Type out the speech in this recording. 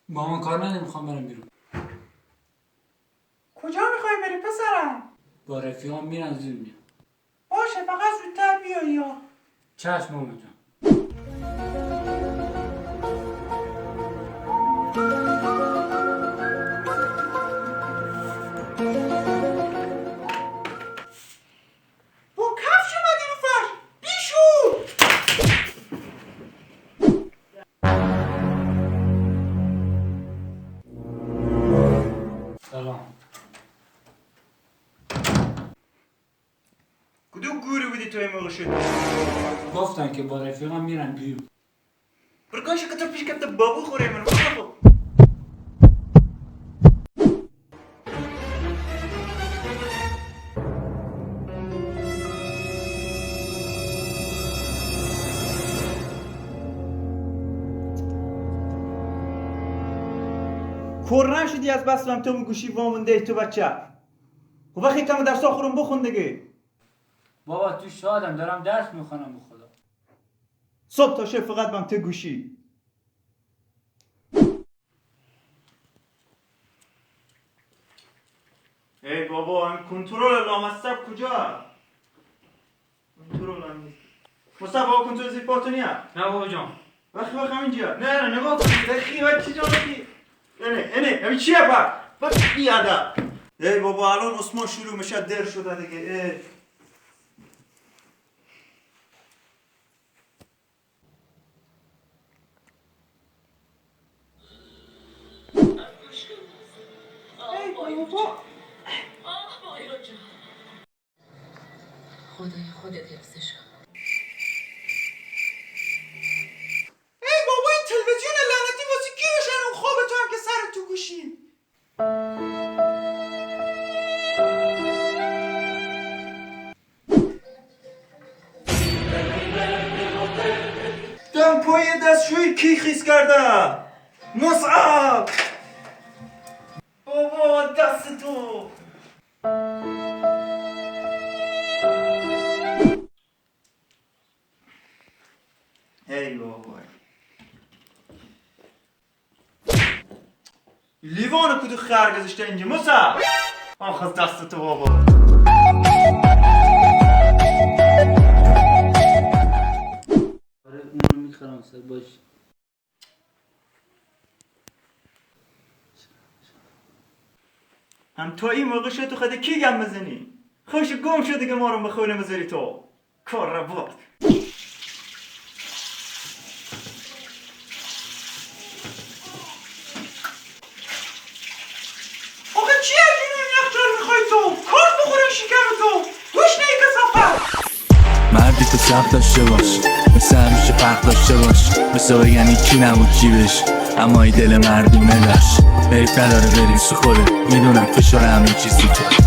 با من کار نداری، میخوام برم بیرون. کجا میخوای بری پسرم؟ با رفیقام میرم زود میام. باشه فقط زودتر بیایی یا. چشم مامان جان. با کفش اومدی رو فرش بیشور. سلام. کدوم گوری بودی تو این موقع شد؟ گفتن که با رفیقام میرم بیرون. برگاش کتر پیش کتر بابو خوره من بابو. کور نشدی از بس تو گوشی وامونده تو بچه. خب وقتی کم درس آخرم بخون دیگه. بابا تو شادم، دارم درس میخونم به خدا. صبح تا شب فقط بم تو گوشی. ای بابا این کنترل لامصب کجا؟ کنترل هم نیست. مصطفی کنترل زیر پاتونیه؟ نه بابا جان. وقتی اینجا. نه نگاه کن. دقیقی بچه جا بکی. اینه همین چیه با؟ بس بیاده. ای بابا الان عثمان شروع میشه در شده دیگه. خدای خودت حفظش کن. ای بابا این تلویزیون لعنتی واسه کی روشن اون خواب تو هم که سر تو گوشی. دم پای دستشوی کی خیس کرده؟ مصعب بابا دست تو. ای بابا لیوان کدو خر گذاشته اینجا مصعب. آخه دست تو بابا. آره اونو میخرم سر باش. هم تا این موقع شد تو خود کی گم بزنی؟ خوش گم شد دیگه ما رو به خونه بذاری تو. کار را بود. آخه چی از اینو یخچال میخوای تو؟ کار بخوره شکم تو. گوش نی کسافت. مردی که صبر داشته باش، مثل همیشه فرق داشته باش، مثل بگن کی نبود کی بش، اما ای دل مردونه داشت. حیف نداره بریم سو خوده، میدونم فشار همه چیزی تو